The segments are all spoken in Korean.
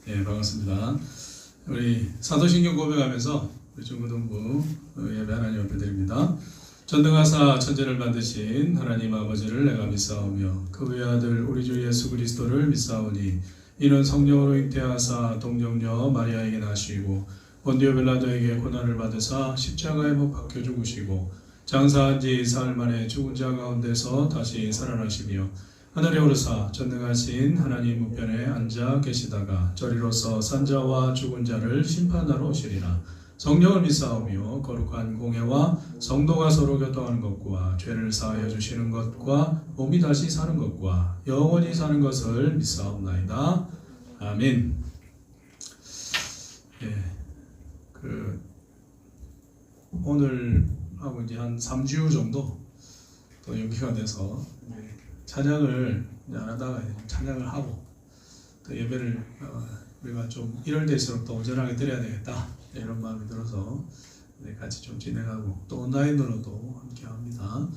예, 반갑습니다. 우리 사도신경 고백하면서 우리 중고등부 예배 하나님 앞에 드립니다. 전능하사 천지를 만드신 하나님 아버지를 내가 믿사오며 그 외아들 우리 주 예수 그리스도를 믿사오니 이는 성령으로 잉태하사 동정녀 마리아에게 나시고 본디오 빌라도에게 고난을 받으사 십자가에 못 박혀 죽으시고 장사한 지 사흘 만에 죽은 자 가운데서 다시 살아나시며 하늘에 오르사 전능하신 하나님 우편에 앉아 계시다가 저리로서 산자와 죽은 자를 심판하러 오시리라. 성령을 믿사오며 거룩한 공회와 성도가 서로 교통하는 것과 죄를 사하여 주시는 것과 몸이 다시 사는 것과 영원히 사는 것을 믿사옵나이다. 아멘. 예, 오늘 하고 이제 한 3주 정도 또 연기가 돼서 찬양을 안 하다가 찬양을 하고 또 예배를 우리가 좀 이럴 때일수록 더 온전하게 드려야 되겠다 이런 마음이 들어서 같이 좀 진행하고 또 온라인으로도 함께 합니다.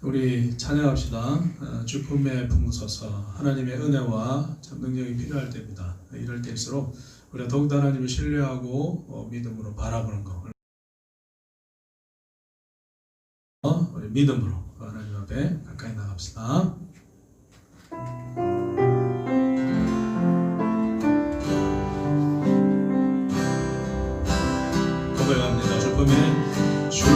우리 찬양합시다. 주 품에 품으소서. 하나님의 은혜와 참 능력이 필요할 때입니다. 이럴 때일수록 우리가 더욱더 하나님을 신뢰하고 믿음으로 바라보는 것, 우리 믿음으로 하나님 앞에 가까이 나갑시다. 고백합니다. 주 품에 주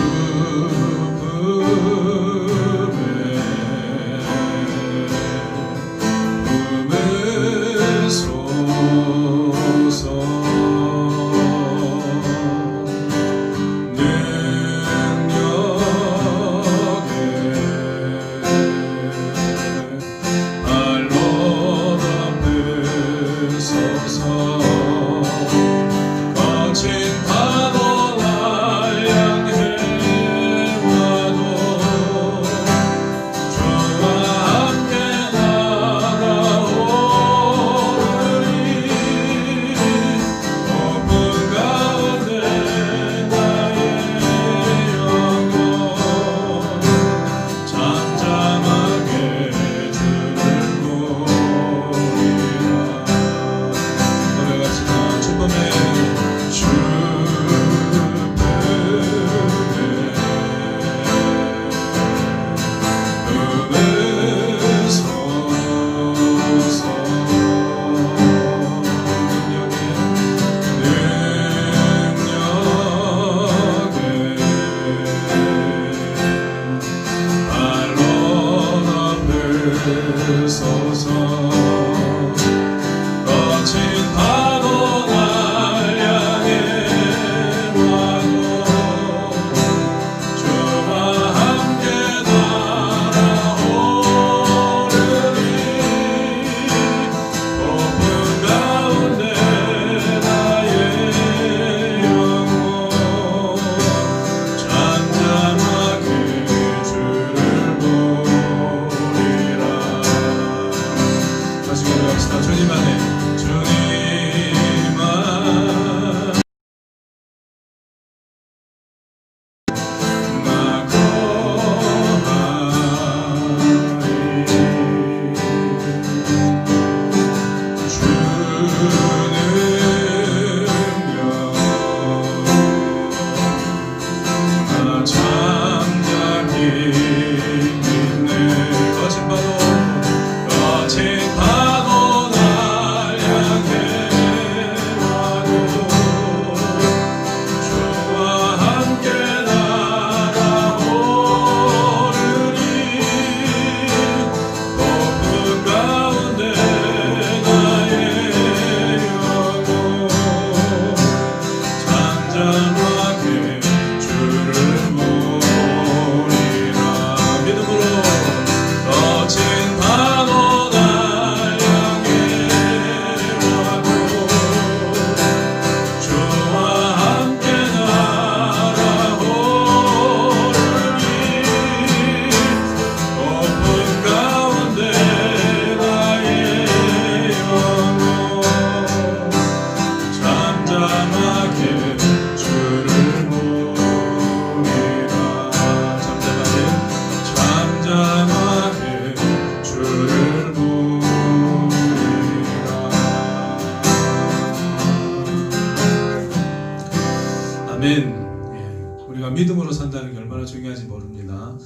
아멘. 예, 우리가 믿음으로 산다는 게 얼마나 중요한지 모릅니다.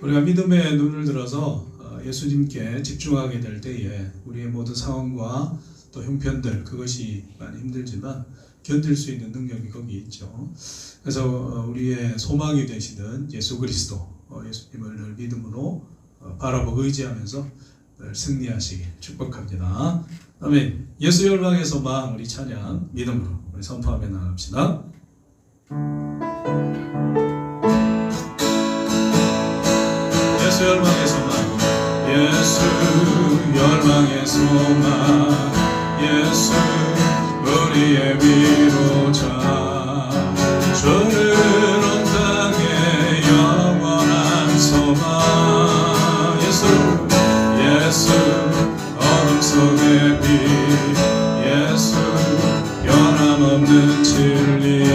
우리가 믿음의 눈을 들어서 예수님께 집중하게 될 때에 우리의 모든 상황과 또 형편들, 그것이 많이 힘들지만 견딜 수 있는 능력이 거기 있죠. 그래서 우리의 소망이 되시는 예수 그리스도, 예수님을 늘 믿음으로 바라보고 의지하면서 늘 승리하시길 축복합니다. 아멘. 예수 열방의 소망, 우리 찬양 믿음으로 우리 선포하며 나갑시다. 예수 열방의 소망, 예수 열방의 소망, 예수 우리의 위로자, 주는 온 땅의 영원한 소망. 예수 어둠 속의 빛, 예수 변함없는 진리,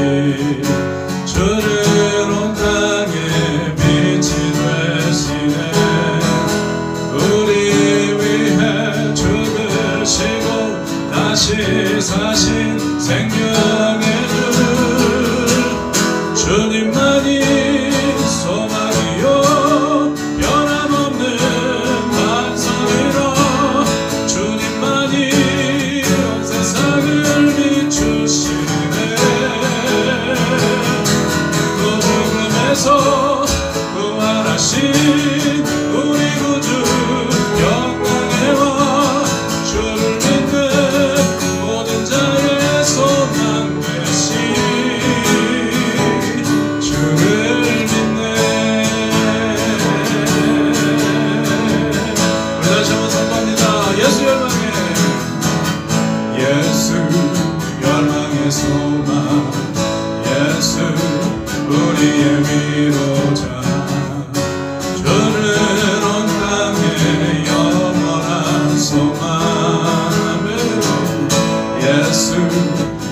주는 온 땅의 빛이 되시네. 우리 위해 죽으시고 다시 사신 생명의 주, 주님만이 소망이요 변함없는 반석이라. 주님만이 온 세상을 비추시네. 그 죽음에서 부활하신 우리 구주 영광의 왕, 주를 믿는 모든 자의 소망 되신 주를 믿네. 우리 다시 한번 선포합니다. 예수 열망의, 예수 열망의 소망, 예수 우리의 위로자, 주는 온 땅의 영원한 소망. 예수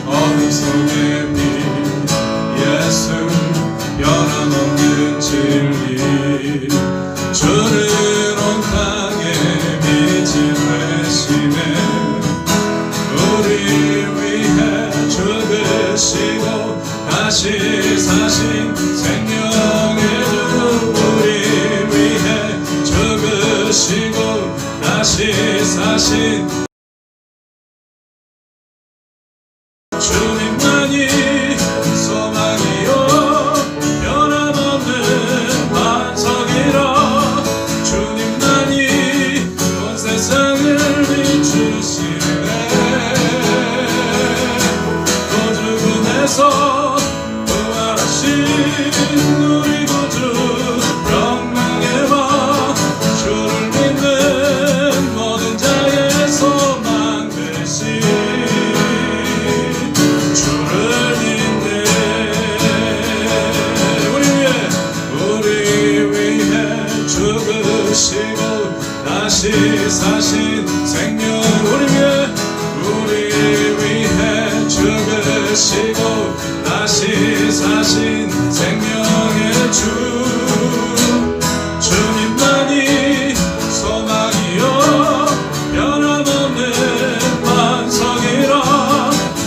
어둠 속의 빛, 예수 변함없는 진리, 주는 온 땅의 빛이 되시네. 우리 위해 죽으시고 다시 사신 생명의 주, 우리 위해 죽으시고 다시 사신 주님만이 소망이요 변함없는 반석이라. 주님만이 온 세상을 비추시네. 그 죽음에서 부활하신 우리 구주 영광의 왕, 주를 믿는 모든 자의 소망 되신 주를 믿네. 우리 위해 죽으시고 다시 사신 생명, 우리 위해 죽으시고 다시 사신 생명의 주, 주님만이 소망이요 변함없는 반석이라.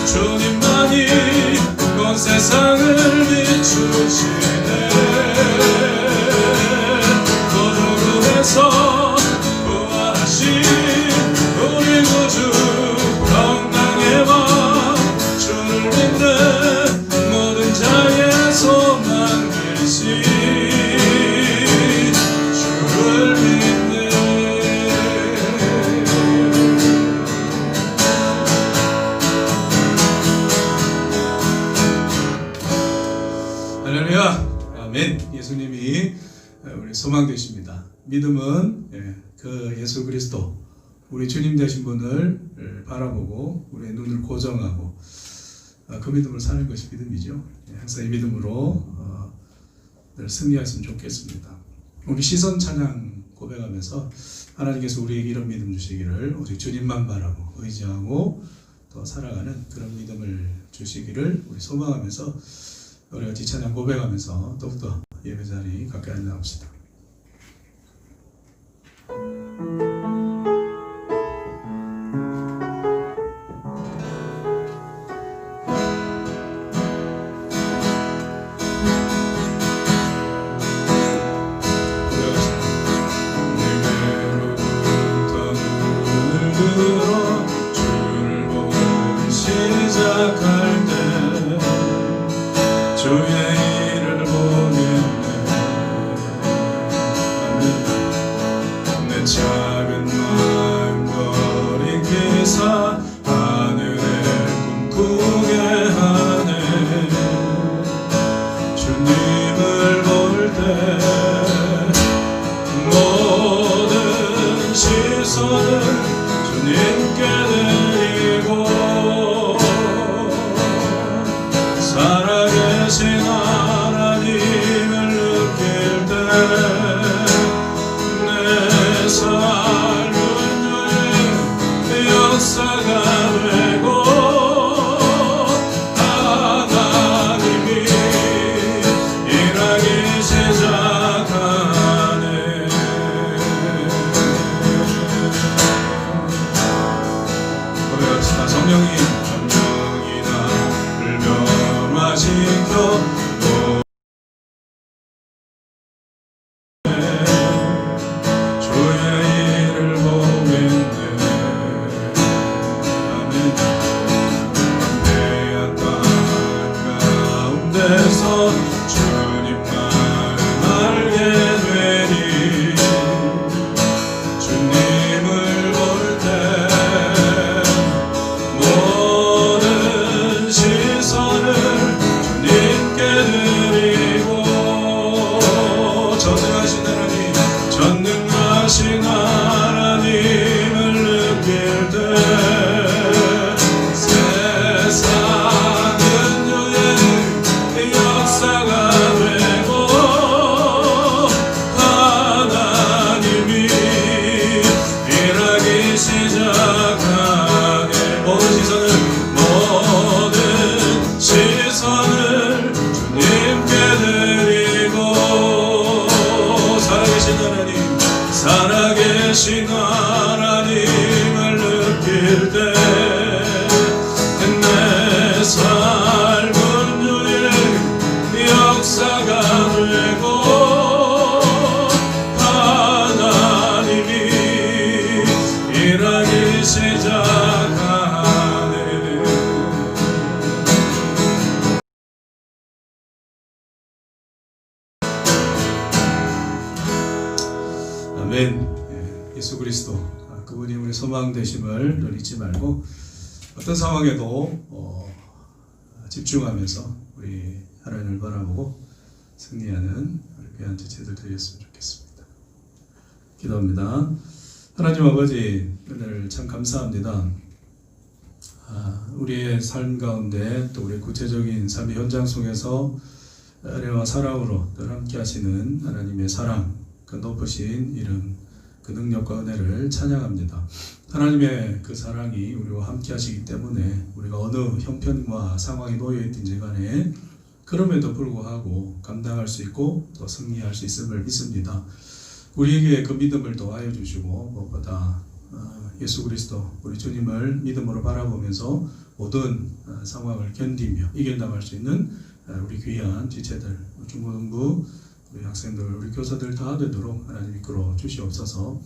주님만이 온 세상을 비추시네. 그 죽음에서 부활하신 우리 구주 영광의 왕, 주를 믿는 모든 자의 소망 되신 주를 믿네. 할렐루야. 아멘. 예수님이 우리 소망 되십니다. 믿음은 그 예수 그리스도, 우리 주님 되신 분을 바라보고 우리의 눈을 고정하고 그 믿음을 사는 것이 믿음이죠. 항상 이 믿음으로 늘 승리하시면 좋겠습니다. 우리 시선 찬양 고백하면서 하나님께서 우리에게 이런 믿음 주시기를, 오직 주님만 바라고 의지하고 또 살아가는 그런 믿음을 주시기를 우리 소망하면서 우리 같이 찬양 고백하면서 더욱더 예배 자리 가까이 나옵시다. 시작할 때 주의 일을 보겠네. 내 작은 마음 거리기사 하늘을 꿈꾸게 하네. 주님을 볼 때 모든 시선을 주님께 드리고 살아계신 하나님을 느낄 때 내 삶은 주의 역사가 되고 하나님이 일하기 시작하네. 고백합시다. 성령이 나를 변화시켜 주의 일을 보겠네. 아멘. 담대한 땅 가운데서 주님만을 알게 되니 주님을 볼 때 모든 시선을 주님께 드리고 전능하신 하나님을 느낄 때 세상은 주의 역사가 되고 하나님이 일하기 시작하네. 모든 시선을 주님께 드리고 살아계신 하나님을 느낄 때 내 삶은 주의 역사가 되고 하나님이 일하기 시작하네. 아멘. 예수 그리스도 그분이 우리 소망 되심을 늘 잊지 말고 어떤 상황에도 집중하면서 우리 하나님을 바라보고 승리하는 귀한 지체들 되었으면 좋겠습니다. 기도합니다. 하나님 아버지, 오늘 참 감사합니다. 우리의 삶 가운데 또 우리 구체적인 삶의 현장 속에서 은혜와 사랑으로 늘 함께 하시는 하나님의 사랑, 그 높으신 이름, 그 능력과 은혜를 찬양합니다. 하나님의 그 사랑이 우리와 함께 하시기 때문에 우리가 어느 형편과 상황에 놓여있든지 간에 그럼에도 불구하고 감당할 수 있고 또 승리할 수 있음을 믿습니다. 우리에게 그 믿음을 더하여 주시고 무엇보다 예수 그리스도 우리 주님을 믿음으로 바라보면서 모든 상황을 견디며 이겨나갈 수 있는 우리 귀한 지체들, 중고등부 우리 학생들, 우리 교사들 다 되도록 하나님 이끌어 주시옵소서.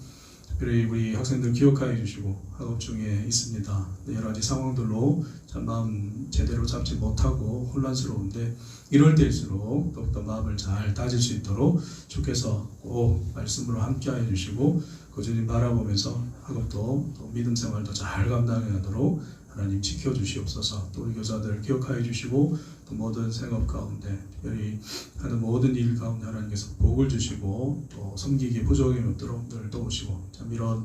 특별히 우리 학생들 기억하여 주시고 학업 중에 있습니다. 여러 가지 상황들로 참 마음 제대로 잡지 못하고 혼란스러운데 이럴 때일수록 더욱더 마음을 잘 다질 수 있도록 주께서 꼭 말씀으로 함께하여 주시고 그 주님 바라보면서 학업도 또 믿음 생활도 잘 감당하도록 하나님 지켜주시옵소서. 또 우리 교사들 기억하여 주시고 또 모든 생업 가운데 특별히 하는 모든 일 가운데 하나님께서 복을 주시고 또 섬기기에 부족함이 없도록 늘 도우시고 참 이런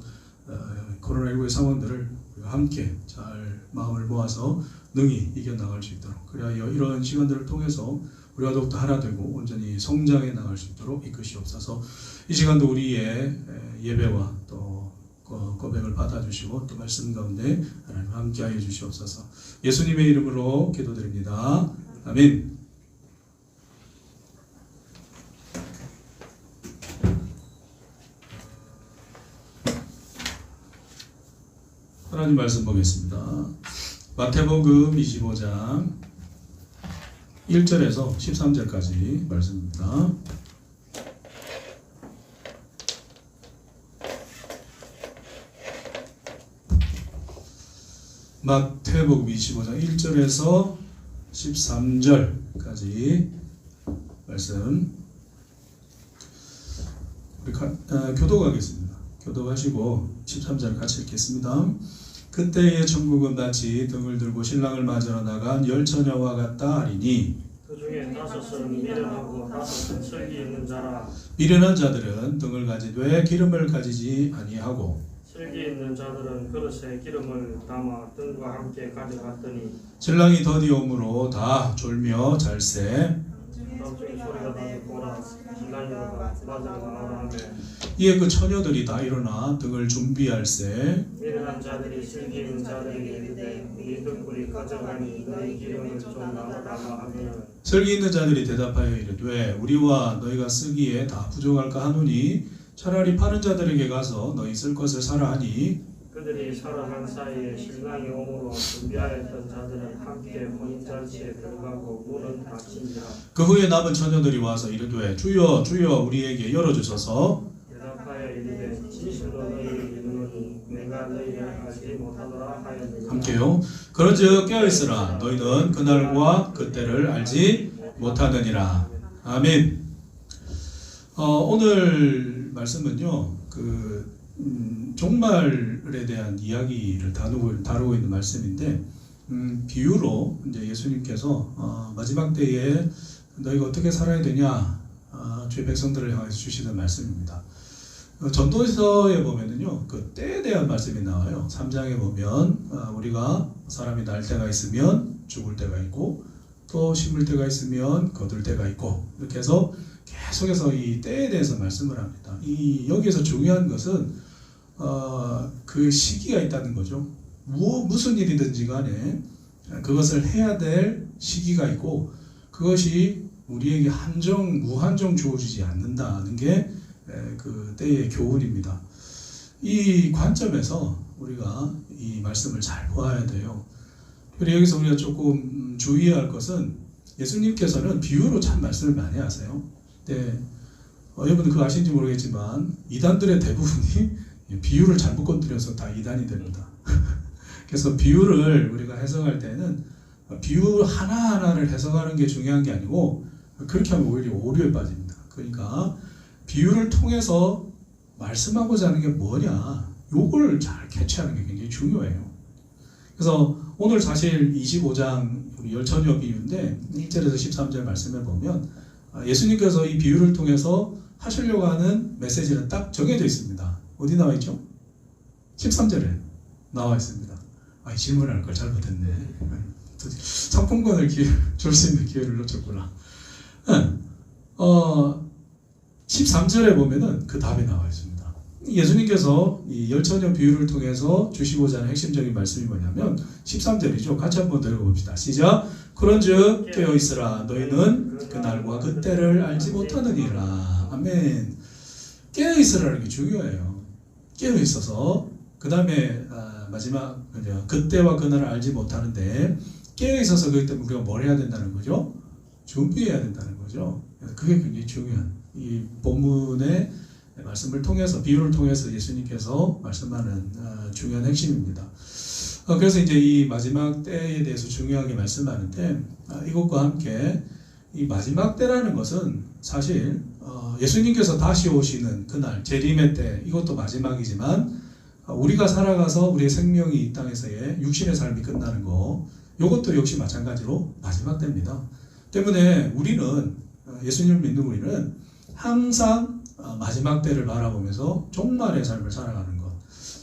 코로나19의 상황들을 우리가 함께 잘 마음을 모아서 능히 이겨나갈 수 있도록 그래야 이런 시간들을 통해서 우리가 더욱더 하나 되고 온전히 성장해 나갈 수 있도록 이끄시옵소서. 이 시간도 우리의 예배와 또 고백을 받아주시고 또 말씀 가운데 하나님 함께하여 주시옵소서. 예수님의 이름으로 기도드립니다. 아멘. 하나님 말씀 보겠습니다. 마태복음 25장 1절에서 13절까지 말씀입니다. 마태복음 25장 1절에서 13절까지 말씀 우리 교독하겠습니다. 교독하시고 13절 같이 읽겠습니다. 그때의 천국은 마치 등을 들고 신랑을 맞으러 나간 열 처녀와 같다 하리니 그 중에 5은 미련하고 5은 슬기 있는 자라. 미련한 자들은 등을 가지되 기름을 가지지 아니하고 슬기 있는 자들은 그릇에 기름을 담아 등과 함께 가져갔더니 신랑이 더디오므로 다 졸며 잘세. 깜짝이 소리가 나니꼬라. 신랑이 맞으러 나가라 하며 이에 그 처녀들이 다 일어나 등을 준비할세. 미련한 자들이 슬기 있는 자들에게 이르되 우리 등불이 가져가니 너희 기름을 좀 나눠달라 하거늘 슬기 있는 자들이 대답하여 이르되 우리와 너희가 쓰기에 다 부족할까 하노니 차라리 파는 자들에게 가서 너희 쓸 것을 사라 하니 그들이 살아간 사이에 신랑이 오므로 준비하였던 자들은 함께 혼인잔치에 들어가고 문은 닫힌지라. 그 후에 남은 처녀들이 와서 이르되 주여 주여 우리에게 열어주소서. 대답하여 이르되 진실로 너희를 이르노니 내가 너희를 알지 못하더라 하였느니라. 함께요. 그런즉 깨어있으라 너희는 그날과 그때를 알지 못하느니라. 아멘. 오늘 말씀은요 종말에 대한 이야기를 다루고 있는 말씀인데 비유로 이제 예수님께서 마지막 때에 너희가 어떻게 살아야 되냐 주의 백성들을 향해서 주시는 말씀입니다. 전도서에 보면은요 그 때에 대한 말씀이 나와요. 3장에 보면 우리가 사람이 날 때가 있으면 죽을 때가 있고 또 심을 때가 있으면 거둘 때가 있고 이렇게 해서 계속해서 이 때에 대해서 말씀을 합니다. 여기에서 중요한 것은 그 시기가 있다는 거죠. 무슨 일이든지 간에 그것을 해야 될 시기가 있고 그것이 우리에게 무한정 주어지지 않는다는 게 그 때의 교훈입니다. 이 관점에서 우리가 이 말씀을 잘 보아야 돼요. 그리고 여기서 우리가 조금 주의해야 할 것은 예수님께서는 비유로 참 말씀을 많이 하세요. 여러분 그거 아시는지 모르겠지만 이단들의 대부분이 비유를 잘못 건드려서 다 이단이 됩니다. 그래서 비유를 우리가 해석할 때는 비유 하나하나를 해석하는 게 중요한 게 아니고 그렇게 하면 오히려 오류에 빠집니다. 그러니까 비유를 통해서 말씀하고자 하는 게 뭐냐 요걸 잘 캐치하는 게 굉장히 중요해요. 그래서 오늘 사실 25장 열 처녀 비유인데 1절에서 13절 말씀을 보면 예수님께서 이 비유를 통해서 하시려고 하는 메시지는 딱 정해져 있습니다. 어디 나와 있죠? 13절에 나와 있습니다. 질문할 걸 잘못했네. 상품권을 줄 수 있는 기회를 놓쳤구나. 13절에 보면은 그 답이 나와 있습니다. 예수님께서 이 열처녀 비유를 통해서 주시고자 하는 핵심적인 말씀이 뭐냐면 13절이죠. 같이 한번 들어봅시다. 시작. 그런즉 깨어있으라 너희는 그날과 그때를 알지 못하느니라. 아멘. 깨어있으라는 게 중요해요. 깨어있어서 그 다음에 마지막 그때와 그날을 알지 못하는데 깨어있어서 그렇기 때문에 우리가 뭘 해야 된다는 거죠? 준비해야 된다는 거죠. 그게 굉장히 중요한 이 본문의 말씀을 통해서 비유를 통해서 예수님께서 말씀하는 중요한 핵심입니다. 그래서 이제 이 마지막 때에 대해서 중요하게 말씀하는데 이것과 함께 이 마지막 때라는 것은 사실 예수님께서 다시 오시는 그날 재림의 때 이것도 마지막이지만 우리가 살아가서 우리의 생명이 이 땅에서의 육신의 삶이 끝나는 거 이것도 역시 마찬가지로 마지막 때입니다. 때문에 우리는 예수님을 믿는 우리는 항상 마지막 때를 바라보면서 종말의 삶을 살아가는 것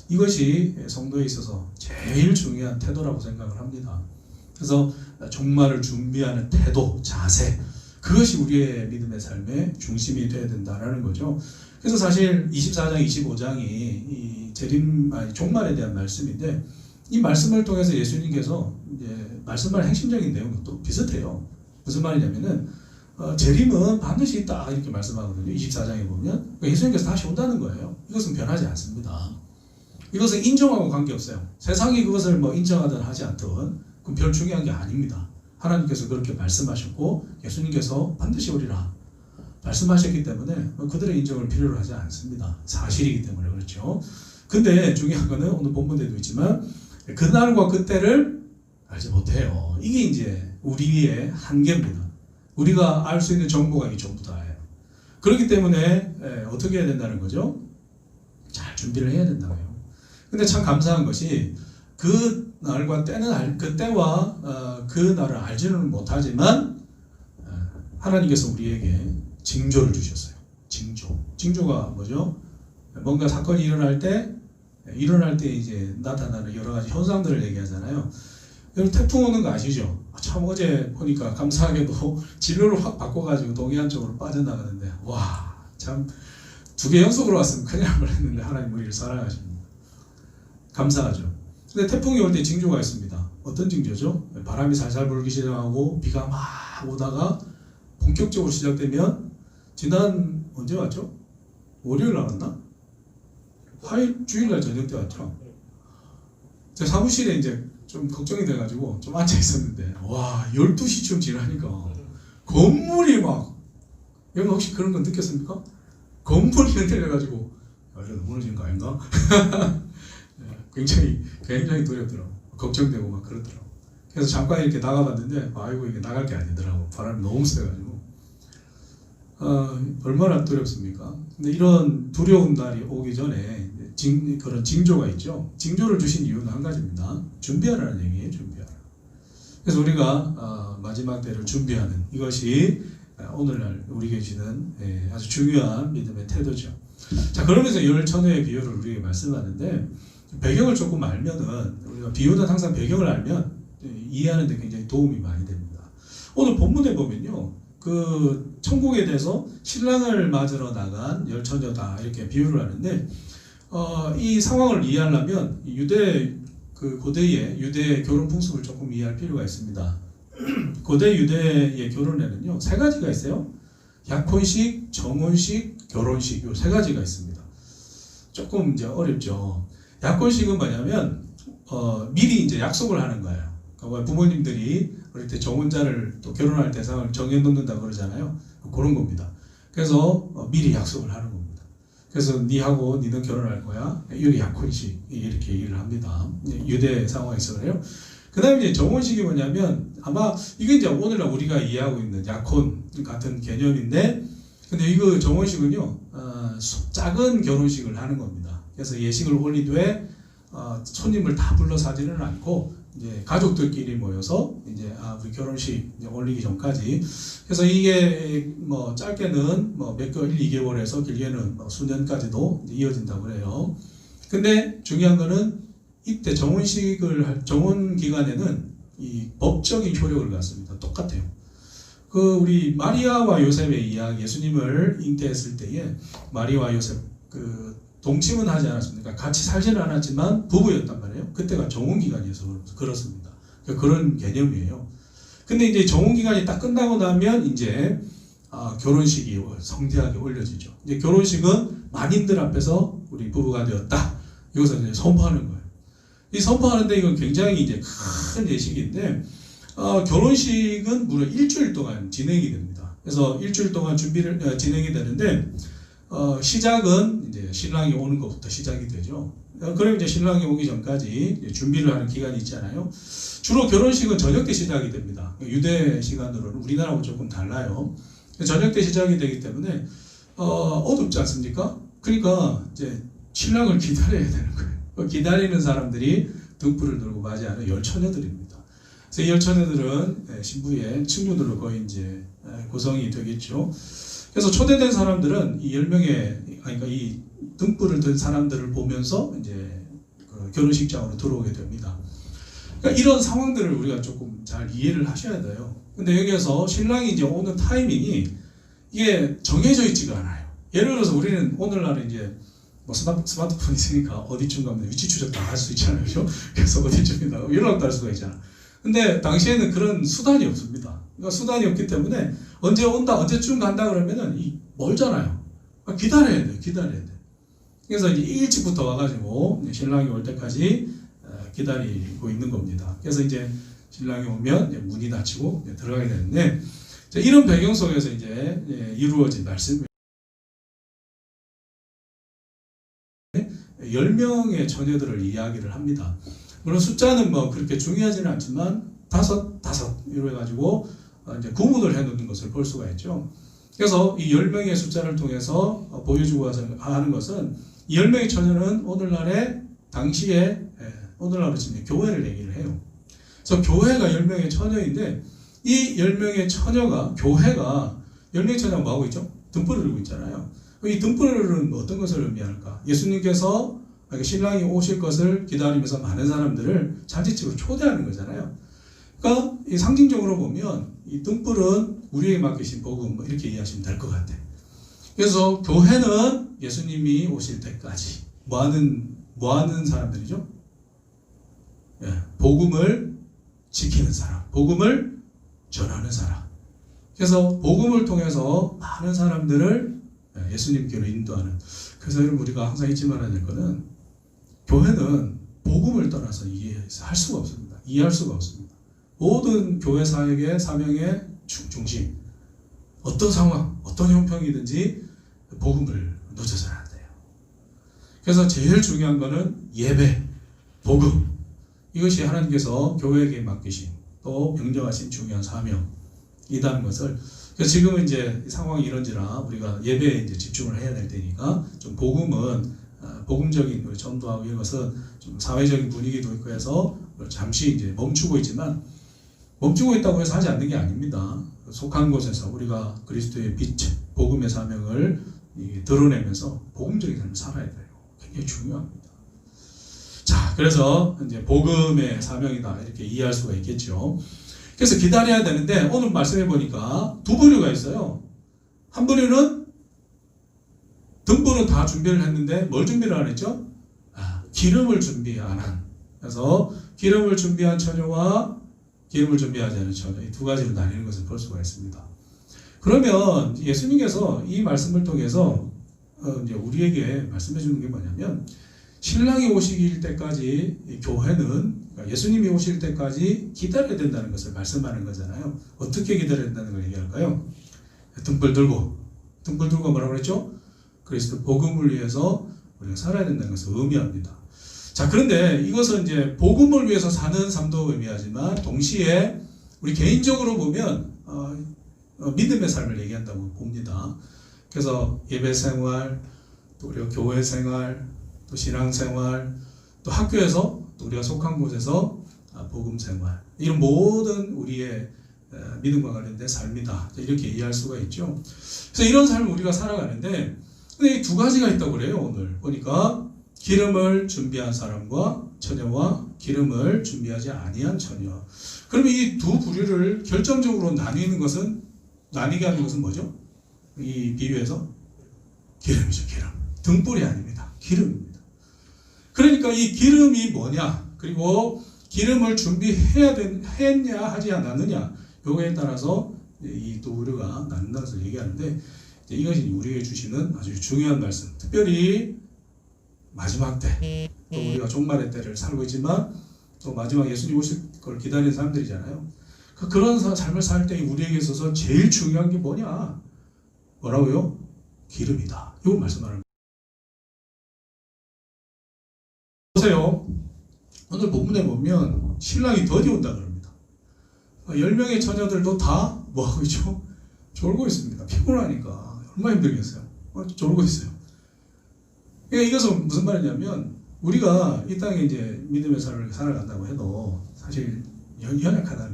이것이 성도에 있어서 제일 중요한 태도라고 생각을 합니다. 그래서 종말을 준비하는 태도, 자세 그것이 우리의 믿음의 삶의 중심이 되어야 된다는 거죠. 그래서 사실 24장, 25장이 이 종말에 대한 말씀인데 이 말씀을 통해서 예수님께서 이제 말씀할 핵심적인 내용도 비슷해요. 무슨 말이냐면은 재림은 반드시 있다 이렇게 말씀하거든요. 24장에 보면 예수님께서 다시 온다는 거예요. 이것은 변하지 않습니다. 이것은 인정하고 관계없어요. 세상이 그것을 인정하든 하지 않든 그건 별 중요한 게 아닙니다. 하나님께서 그렇게 말씀하셨고 예수님께서 반드시 오리라 말씀하셨기 때문에 그들의 인정을 필요로 하지 않습니다. 사실이기 때문에 그렇죠. 근데 중요한 거는 오늘 본문에도 있지만 그날과 그때를 알지 못해요. 이게 이제 우리의 한계입니다. 우리가 알 수 있는 정보가 이게 전부 다예요. 그렇기 때문에 어떻게 해야 된다는 거죠? 잘 준비를 해야 된다고요. 근데 참 감사한 것이 그 날과 때는 그 때와 그 날을 알지는 못하지만 하나님께서 우리에게 징조를 주셨어요. 징조가 뭐죠? 뭔가 사건이 일어날 때 이제 나타나는 여러 가지 현상들을 얘기하잖아요. 여러분 태풍 오는 거 아시죠? 참 어제 보니까 감사하게도 진로를 확 바꿔가지고 동해안 쪽으로 빠져나가는데 와 참 2개 연속으로 왔으면 큰일 날 뻔했는데 하나님 우리를 사랑하십니다. 감사하죠. 근데 태풍이 올 때 징조가 있습니다. 어떤 징조죠? 바람이 살살 불기 시작하고 비가 막 오다가 본격적으로 시작되면 지난 언제 왔죠? 월요일 날 왔나? 화요일 주일날 저녁 때 왔죠. 제 사무실에 이제 좀 걱정이 돼가지고 좀 앉아 있었는데 와 12시쯤 지나니까 건물이 막 여러분 혹시 그런 거 느꼈습니까? 건물이 흔들려가지고 이거 무너진 거 아닌가? 굉장히 두렵더라고. 걱정되고 막 그러더라고. 그래서 잠깐 이렇게 나가봤는데 아이고 이게 나갈 게 아니더라고. 바람이 너무 세가지고 얼마나 두렵습니까? 근데 이런 두려운 날이 오기 전에 그런 징조가 있죠. 징조를 주신 이유는 한 가지입니다. 준비하라는 얘기예요. 준비하라. 그래서 우리가 마지막 때를 준비하는 이것이 오늘날 우리에게 주는 아주 중요한 믿음의 태도죠. 자, 그러면서 열천의 비유를 우리에게 말씀하는데 배경을 조금 알면은 우리가 비유는 항상 배경을 알면 이해하는 데 굉장히 도움이 많이 됩니다. 오늘 본문에 보면요. 그 천국에 대해서 신랑을 맞으러 나간 열처녀다 이렇게 비유를 하는데 이 상황을 이해하려면 고대의 유대 결혼 풍습을 조금 이해할 필요가 있습니다. 고대 유대의 결혼에는요 3가지가 있어요. 약혼식, 정혼식, 결혼식 요 3가지가 있습니다. 조금 이제 어렵죠. 약혼식은 뭐냐면 미리 이제 약속을 하는 거예요. 그러니까 부모님들이 어릴 때 정혼자를 또 결혼할 대상을 정해놓는다 그러잖아요. 그런 겁니다. 그래서 미리 약속을 하는 겁니다. 그래서 니하고 니는 결혼할 거야. 이게 약혼식 이렇게 얘기를 합니다. 유대 상황에서 그래요. 그 다음에 이제 정혼식이 뭐냐면 아마 이게 이제 오늘날 우리가 이해하고 있는 약혼 같은 개념인데 근데 이거 정혼식은요 작은 결혼식을 하는 겁니다. 그래서 예식을 올리되 손님을 다 불러서 하지는 않고 이제 가족들끼리 모여서 이제 우리 결혼식 이제 올리기 전까지 그래서 이게 뭐 짧게는 뭐 몇 개월 1-2개월에서 길게는 뭐 수년까지도 이어진다고 그래요. 근데 중요한 거는 이때 정혼 기간에는 이 법적인 효력을 갖습니다. 똑같아요. 그 우리 마리아와 요셉의 이야기, 예수님을 잉태했을 때에 마리아와 요셉 그 동침은 하지 않았습니까? 같이 살지는 않았지만 부부였단 말이에요. 그때가 정혼 기간이어서 그렇습니다. 그런 개념이에요. 근데 이제 정혼 기간이 딱 끝나고 나면 이제 결혼식이 성대하게 올려지죠. 이제 결혼식은 만인들 앞에서 우리 부부가 되었다. 이것을 이제 선포하는 거예요. 이 선포하는데 이건 굉장히 이제 큰 예식인데 결혼식은 무려 일주일 동안 진행이 됩니다. 그래서 일주일 동안 준비를 진행이 되는데 시작은 이제 신랑이 오는 것부터 시작이 되죠. 그럼 이제 신랑이 오기 전까지 준비를 하는 기간이 있잖아요. 주로 결혼식은 저녁 때 시작이 됩니다. 유대 시간으로는 우리나라하고 조금 달라요. 저녁 때 시작이 되기 때문에 어둡지 않습니까? 그러니까 이제 신랑을 기다려야 되는 거예요. 기다리는 사람들이 등불을 들고 맞이하는 열처녀들입니다. 그래서 이 열처녀들은 신부의 친구들로 거의 이제 구성이 되겠죠. 그래서 초대된 사람들은 이 10명의 그러니까 이 등불을 든 사람들을 보면서 이제 그 결혼식장으로 들어오게 됩니다. 그러니까 이런 상황들을 우리가 조금 잘 이해를 하셔야 돼요. 근데 여기에서 신랑이 이제 오는 타이밍이 이게 정해져 있지가 않아요. 예를 들어서 우리는 오늘날은 이제 뭐 스마트폰 있으니까 어디쯤 가면 위치 추적 다 할 수 있잖아요. 그렇죠? 그래서 어디쯤이다 연락도 할 수가 있잖아. 근데 당시에는 그런 수단이 없습니다. 그러니까 수단이 없기 때문에 언제 온다, 언제쯤 간다 그러면은 멀잖아요. 기다려야 돼. 그래서 이제 일찍부터 와가지고 신랑이 올 때까지 기다리고 있는 겁니다. 그래서 이제 신랑이 오면 이제 문이 닫히고 들어가게 되는데 이런 배경 속에서 이제 이루어진 말씀. 10명의 처녀들을 이야기를 합니다. 물론 숫자는 뭐 그렇게 중요하지는 않지만 다섯 이래 가지고 이제 구분을 해놓는 것을 볼 수가 있죠. 그래서 이 10명의 숫자를 통해서 보여주고 하는 것은 이 10명의 처녀는 오늘날의 당시에 오늘날로 치면 교회를 얘기를 해요. 그래서 교회가 10명의 처녀인데 이 10명의 처녀가 교회가 10명의 처녀가 뭐하고 있죠? 등불을 들고 있잖아요. 이 등불은 어떤 것을 의미할까? 예수님께서 신랑이 오실 것을 기다리면서 많은 사람들을 잔치집으로 초대하는 거잖아요. 그러니까 이 상징적으로 보면 이 등불은 우리에게 맡기신 복음 이렇게 이해하시면 될 것 같아요. 그래서 교회는 예수님이 오실 때까지 뭐 하는 사람들이죠? 복음을 지키는 사람, 복음을 전하는 사람. 그래서 복음을 통해서 많은 사람들을 예수님께로 인도하는. 그래서 여러분 우리가 항상 잊지 말아야 될 것은 교회는 복음을 떠나서 이해할 수가 없습니다. 이해할 수가 없습니다. 모든 교회 사역의 사명의 중심, 어떤 상황, 어떤 형편이든지 복음을 놓쳐서는 안 돼요. 그래서 제일 중요한 것은 예배, 복음. 이것이 하나님께서 교회에게 맡기신 또 명령하신 중요한 사명이라는 것을. 그래서 지금은 이제 상황이 이런지라 우리가 예배에 이제 집중을 해야 될 때니까 좀 복음은 복음적인 전도하고 이런 것은 좀 사회적인 분위기도 있고 해서 잠시 이제 멈추고 있지만 멈추고 있다고 해서 하지 않는 게 아닙니다. 속한 곳에서 우리가 그리스도의 빛, 복음의 사명을 드러내면서 복음적인 삶을 살아야 돼요. 굉장히 중요합니다. 자, 그래서 이제 복음의 사명이다 이렇게 이해할 수가 있겠죠. 그래서 기다려야 되는데 오늘 말씀해 보니까 두 부류가 있어요. 한 부류는 등불은 다 준비를 했는데 뭘 준비를 안 했죠? 기름을 준비 안 한. 그래서 기름을 준비한 처녀와 기름을 준비하지 않은 처녀, 이 두 가지로 나뉘는 것을 볼 수가 있습니다. 그러면 예수님께서 이 말씀을 통해서 이제 우리에게 말씀해 주는 게 뭐냐면 신랑이 오실 때까지 교회는 예수님이 오실 때까지 기다려야 된다는 것을 말씀하는 거잖아요. 어떻게 기다려야 된다는 걸 얘기할까요? 등불 들고 뭐라고 그랬죠? 그리스도 복음을 위해서 우리가 살아야 된다는 것을 의미합니다. 자, 그런데 이것은 이제 복음을 위해서 사는 삶도 의미하지만 동시에 우리 개인적으로 보면 믿음의 삶을 얘기한다고 봅니다. 그래서 예배 생활, 또 우리가 교회 생활, 또 신앙 생활, 또 학교에서 또 우리가 속한 곳에서 복음 생활, 이런 모든 우리의 믿음과 관련된 삶이다 이렇게 이해할 수가 있죠. 그래서 이런 삶을 우리가 살아가는데 근데 이 두 가지가 있다고 그래요. 오늘 보니까 기름을 준비한 사람과 처녀와 기름을 준비하지 아니한 처녀. 그러면 이 두 부류를 결정적으로 나뉘게 하는 것은 뭐죠? 이 비유에서 기름이죠. 기름. 등불이 아닙니다. 기름입니다. 그러니까 이 기름이 뭐냐, 그리고 기름을 했냐 하지 않았느냐, 요거에 따라서 이 두 부류가 나눈다는 것을 얘기하는데 이것이 우리에게 주시는 아주 중요한 말씀. 특별히 마지막 때, 또 우리가 종말의 때를 살고 있지만 또 마지막 예수님 오실 걸 기다리는 사람들이잖아요. 그런 삶을 살 때 우리에게 있어서 제일 중요한 게 뭐냐? 뭐라고요? 기름이다. 이걸 말씀하는 거예요. 보세요. 오늘 본문에 보면 신랑이 더디 온다 그럽니다. 10명의 처녀들도 다 뭐하고 있죠? 졸고 있습니다. 피곤하니까. 얼마나 힘들겠어요. 졸고 있어요. 그러니까 이것은 무슨 말이냐면 우리가 이 땅에 이제 믿음의 삶을 살아간다고 해도 사실 연약하다는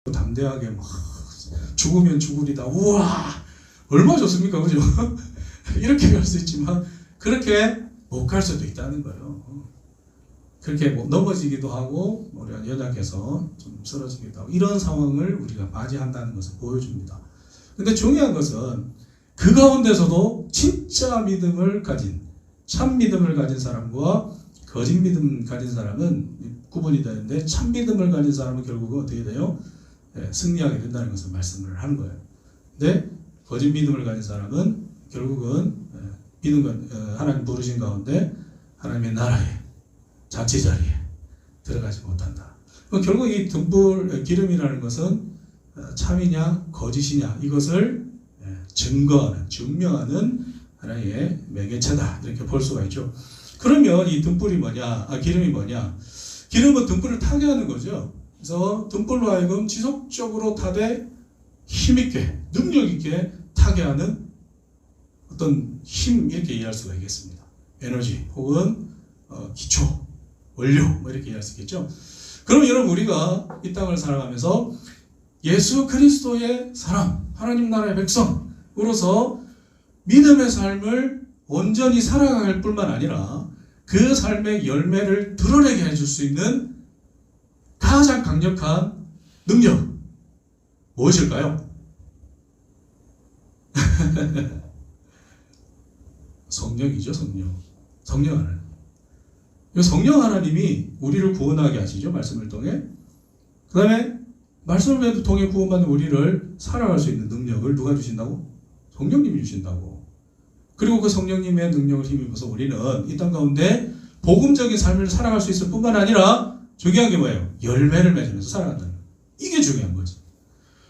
거. 담대하게 막 죽으면 죽으리다. 우와, 얼마나 좋습니까, 그죠? 이렇게 갈 수 있지만 그렇게 못 갈 수도 있다는 거예요. 그렇게 넘어지기도 하고 우리가 연약해서 좀 쓰러지기도 하고 이런 상황을 우리가 맞이한다는 것을 보여줍니다. 근데 중요한 것은 그 가운데서도 진짜 믿음을 가진, 참 믿음을 가진 사람과 거짓 믿음 가진 사람은 구분이 되는데 참 믿음을 가진 사람은 결국은 어떻게 돼요? 승리하게 된다는 것을 말씀을 하는 거예요. 근데 거짓 믿음을 가진 사람은 결국은 하나님 부르신 가운데 하나님의 나라에 자치 자리에 들어가지 못한다. 결국 이 등불 기름이라는 것은 참이냐 거짓이냐 이것을 증명하는 하나의 매개체다 이렇게 볼 수가 있죠. 그러면 이 등불이 뭐냐? 기름이 뭐냐? 기름은 등불을 타게 하는 거죠. 그래서 등불로 하여금 지속적으로 타되 힘있게, 능력있게 타게 하는 어떤 힘, 이렇게 이해할 수가 있겠습니다. 에너지 혹은 기초, 원료, 뭐 이렇게 이해할 수 있겠죠. 그럼 여러분, 우리가 이 땅을 살아가면서 예수 그리스도의 사람, 하나님 나라의 백성으로서 믿음의 삶을 온전히 살아갈 뿐만 아니라 그 삶의 열매를 드러내게 해줄 수 있는 가장 강력한 능력, 무엇일까요? 성령이죠, 성령. 성령 하나님. 성령 하나님이 우리를 구원하게 하시죠, 말씀을 통해. 그 다음에 말씀을 통해 구원받는 우리를 살아갈 수 있는 능력을 누가 주신다고? 성령님이 주신다고. 그리고 그 성령님의 능력을 힘입어서 우리는 이 땅 가운데 복음적인 삶을 살아갈 수 있을 뿐만 아니라 중요한 게 뭐예요? 열매를 맺으면서 살아간다는 거예요. 이게 중요한 거지.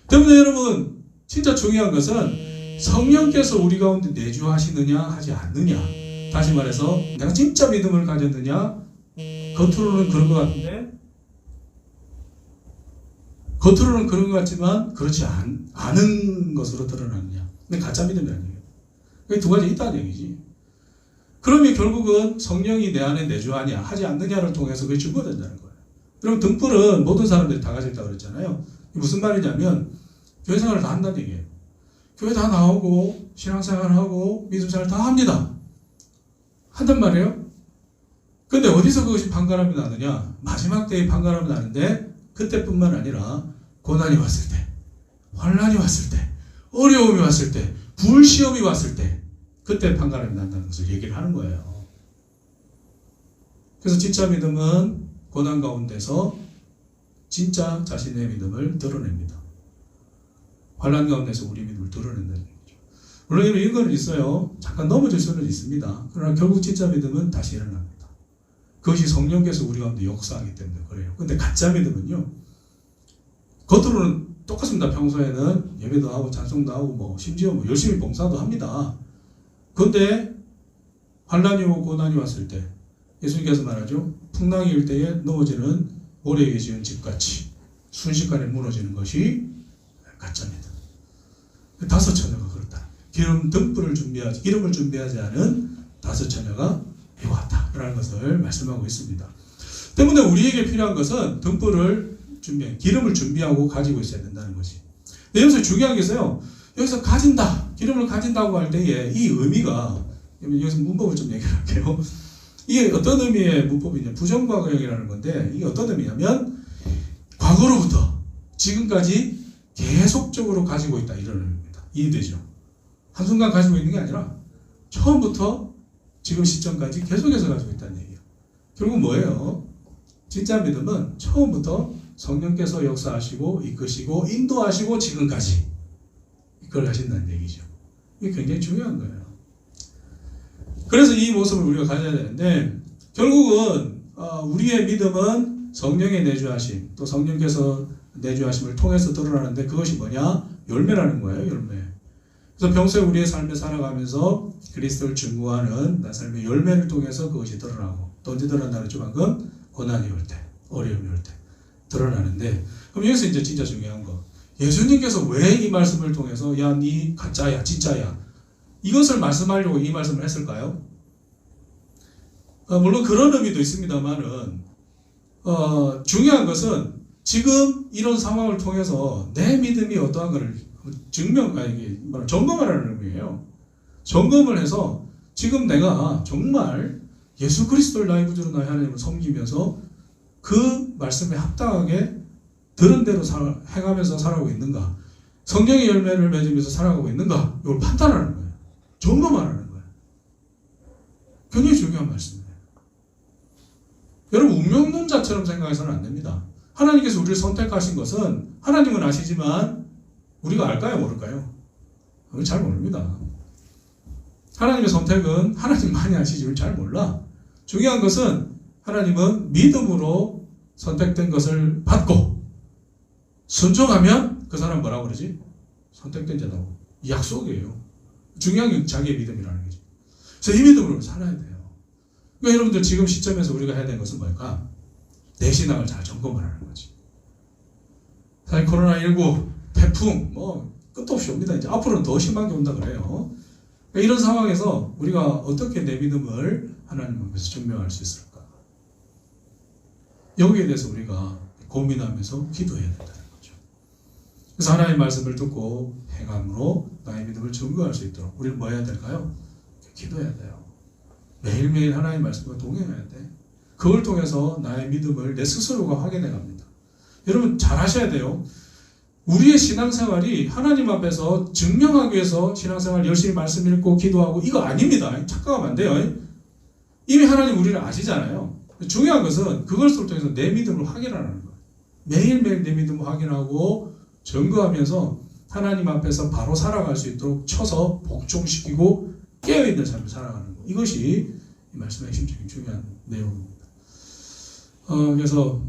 때문에 여러분, 진짜 중요한 것은 성령께서 우리 가운데 내주하시느냐 하지 않느냐. 다시 말해서 내가 진짜 믿음을 가졌느냐, 겉으로는 그런 것 같은데, 겉으로는 그런 것 같지만 그렇지 않은 것으로 드러나느냐. 근데 가짜 믿음이 아니에요. 두 가지 있다는 얘기지. 그러면 결국은 성령이 내 안에 내주하냐 하지 않느냐를 통해서 그게 증거된다는 거예요. 여러분, 등불은 모든 사람들이 다 가져 있다고 그랬잖아요. 무슨 말이냐면 교회 생활을 다 한다는 얘기예요. 교회 다 나오고 신앙생활하고 믿음생활 다 합니다. 한단 말이에요. 근데 어디서 그것이 판가름이 나느냐? 마지막 때에 판가름이 나는데 그때뿐만 아니라 고난이 왔을 때, 환난이 왔을 때, 어려움이 왔을 때, 불시험이 왔을 때, 그때 판가름이 난다는 것을 얘기를 하는 거예요. 그래서 진짜 믿음은 고난 가운데서 진짜 자신의 믿음을 드러냅니다. 환난 가운데서 우리 믿음을 드러낸다는 얘기죠. 물론 이런 건 있어요. 잠깐 넘어질 수는 있습니다. 그러나 결국 진짜 믿음은 다시 일어납니다. 그것이 성령께서 우리 가운데 역사하기 때문에 그래요. 근데 가짜 믿음은요, 겉으로는 똑같습니다. 평소에는 예배도 하고 찬송도 하고 심지어 열심히 봉사도 합니다. 그런데 환난이 오고 고난이 왔을 때 예수님께서 말하죠. 풍랑이 일 때에 넘어지는 모래 위에 지은 집같이 순식간에 무너지는 것이 가짜 믿음. 다섯 처녀가 그렇다. 기름을 준비하지 않은 다섯 처녀가 왔다라는 것을 말씀하고 있습니다. 때문에 우리에게 필요한 것은 기름을 준비하고 가지고 있어야 된다는 것이. 근데 여기서 중요한 게 있어요. 여기서 기름을 가진다고 할 때에 이 의미가, 여기서 문법을 좀 얘기를 할게요. 이게 어떤 의미의 문법이냐, 부정과거형이라는 건데, 이게 어떤 의미냐면 과거로부터 지금까지 계속적으로 가지고 있다, 이런 의미입니다. 이해되죠? 한순간 가지고 있는 게 아니라 처음부터 지금 시점까지 계속해서 가지고 있다는 얘기예요. 결국 뭐예요? 진짜 믿음은 처음부터 성령께서 역사하시고 이끄시고 인도하시고 지금까지 이걸 하신다는 얘기죠. 이게 굉장히 중요한 거예요. 그래서 이 모습을 우리가 가져야 되는데, 결국은 우리의 믿음은 성령의 내주하심, 또 성령께서 내주하심을 통해서 드러나는데, 그것이 뭐냐? 열매라는 거예요. 열매. 그래서 평소에 우리의 삶을 살아가면서 그리스도를 증거하는 나 삶의 열매를 통해서 그것이 드러나고, 또 언제 드러난다고 했죠? 방금 고난이 올 때, 어려움이 올 때 드러나는데, 그럼 여기서 이제 진짜 중요한 거, 예수님께서 왜 이 말씀을 통해서 야, 니 가짜야, 진짜야, 이것을 말씀하려고 이 말씀을 했을까요? 물론 그런 의미도 있습니다만은 중요한 것은 지금 이런 상황을 통해서 내 믿음이 어떠한가를 점검하라는 의미예요. 점검을 해서 지금 내가 정말 예수 그리스도를 나의 구주로 나의 하나님을 섬기면서 그 말씀에 합당하게 들은 대로 행하면서 살아가고 있는가, 성령의 열매를 맺으면서 살아가고 있는가, 이걸 판단하는 거예요. 점검하라는 거예요. 굉장히 중요한 말씀이에요. 여러분, 운명론자처럼 생각해서는 안 됩니다. 하나님께서 우리를 선택하신 것은 하나님은 아시지만 우리가 알까요, 모를까요? 우리 잘 모릅니다. 하나님의 선택은 하나님만이 아시지 우리 잘 몰라. 중요한 것은 하나님은 믿음으로 선택된 것을 받고 순종하면 그 사람 뭐라고 그러지? 선택된 자라고. 이 약속이에요. 중요한 게 자기의 믿음이라는 거지. 그래서 이 믿음으로 살아야 돼요. 그러니까 여러분들 지금 시점에서 우리가 해야 되는 것은 뭘까? 내 신앙을 잘 점검을 하는 거지. 사실 코로나19, 태풍, 끝도 없이 옵니다. 이제 앞으로는 더 심한 게 온다 그래요. 그러니까 이런 상황에서 우리가 어떻게 내 믿음을 하나님 앞에서 증명할 수 있을까? 여기에 대해서 우리가 고민하면서 기도해야 된다는 거죠. 그래서 하나님의 말씀을 듣고 행함으로 나의 믿음을 증거할 수 있도록 우리는 뭐 해야 될까요? 기도해야 돼요. 매일매일 하나님의 말씀과 동행해야 돼. 그걸 통해서 나의 믿음을 내 스스로가 확인해 갑니다. 여러분 잘 하셔야 돼요. 우리의 신앙생활이 하나님 앞에서 증명하기 위해서 신앙생활 열심히 말씀 읽고 기도하고 이거 아닙니다. 착각하면 안 돼요. 이미 하나님 우리를 아시잖아요. 중요한 것은 그것을 통해서 내 믿음을 확인하는 거예요. 매일매일 내 믿음을 확인하고 증거하면서 하나님 앞에서 바로 살아갈 수 있도록 쳐서 복종시키고 깨어있는 삶을 살아가는 거. 이것이 이 말씀의 핵심적인 중요한 내용입니다. 그래서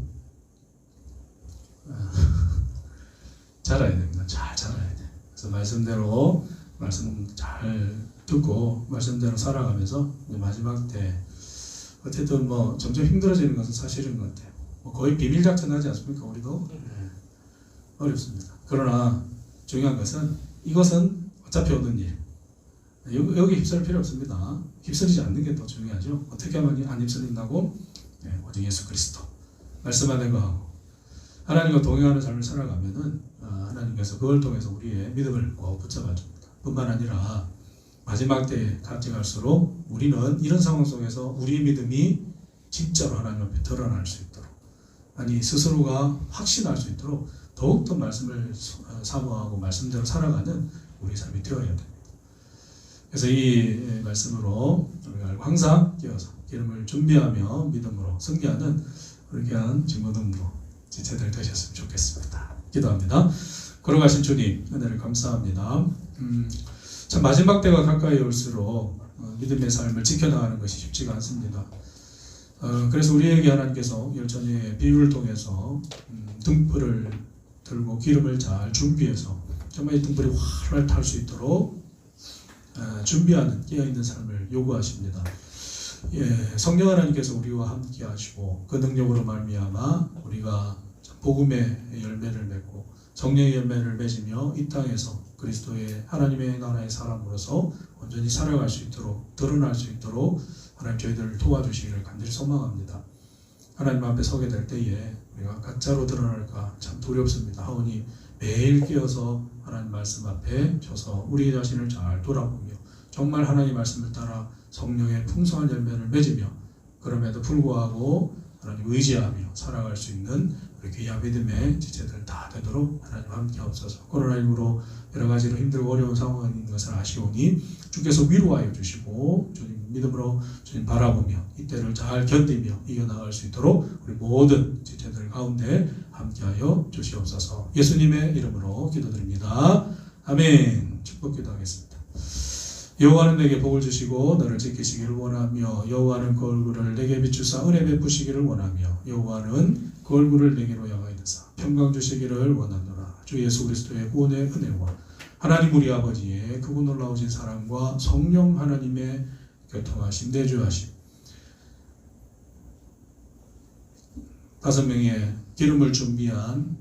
자라야 됩니다. 잘 자라야 돼. 그래서 말씀대로 말씀 잘 듣고 말씀대로 살아가면서 마지막 때 어쨌든 점점 힘들어지는 것은 사실인 것 같아요. 거의 비밀 작전하지 않습니까? 우리도 어렵습니다. 그러나 중요한 것은 이것은 어차피 오는 일. 여기 휩쓸 필요 없습니다. 휩쓸리지 않는 게 더 중요하죠. 어떻게 하면 안 휩쓸린다고? 오직 예수 그리스도 말씀하는 거 하고 하나님과 동행하는 삶을 살아가면은 하나님께서 그걸 통해서 우리의 믿음을 꼭 붙잡아 줍니다. 뿐만 아니라 마지막 때에 갈수록 우리는 이런 상황 속에서 우리의 믿음이 진짜로 하나님 앞에 드러날 수 있도록 아니 스스로가 확신할 수 있도록 더욱더 말씀을 사모하고 말씀대로 살아가는 우리 삶이 되어야 됩니다. 그래서 이 말씀으로 우리가 항상 깨어서 기름을 준비하며 믿음으로 승리하는 우리 귀한 증거등으로 지체들 되셨으면 좋겠습니다. 기도합니다. 걸어가신 주님 은혜를 감사합니다. 참 마지막 때가 가까이 올수록 믿음의 삶을 지켜나가는 것이 쉽지가 않습니다. 그래서 우리에게 하나님께서 열전의 비유를 통해서 등불을 들고 기름을 잘 준비해서 정말 이 등불이 활활 탈 수 있도록 준비하는 깨어있는 삶을 요구하십니다. 성령 하나님께서 우리와 함께 하시고 그 능력으로 말미암아 우리가 복음의 열매를 맺고 성령의 열매를 맺으며 이 땅에서 그리스도의 하나님의 나라의 사람으로서 온전히 살아갈 수 있도록 드러날 수 있도록 하나님 저희들을 도와주시기를 간절히 소망합니다. 하나님 앞에 서게 될 때에 우리가 가짜로 드러날까 참 두렵습니다. 하오니 매일 깨어서 하나님 말씀 앞에 서서 우리 자신을 잘 돌아보며 정말 하나님의 말씀을 따라 성령의 풍성한 열매를 맺으며 그럼에도 불구하고 하나님 의지하며 살아갈 수 있는 우리 귀한 믿음의 지체들 다 되도록 하나님 함께 하옵소서. 코로나19로 여러 가지로 힘들고 어려운 상황인 것을 아시오니 주께서 위로하여 주시고 주님 믿음으로 주님 바라보며 이때를 잘 견디며 이겨나갈 수 있도록 우리 모든 지체들 가운데 함께하여 주시옵소서. 예수님의 이름으로 기도드립니다. 아멘. 축복 기도하겠습니다. 여호와는 내게 복을 주시고 너를 지키시기를 원하며 여호와는 그 얼굴을 내게 비추사 은혜 베푸시기를 원하며 여호와는 그 얼굴을 내게로 향하여 드사 평강 주시기를 원하노라. 주 예수 그리스도의 구원의 은혜와 하나님 우리 아버지의 크고 놀라우신 사랑과 성령 하나님의 교통하심 내주하심 5명의 기름을 준비한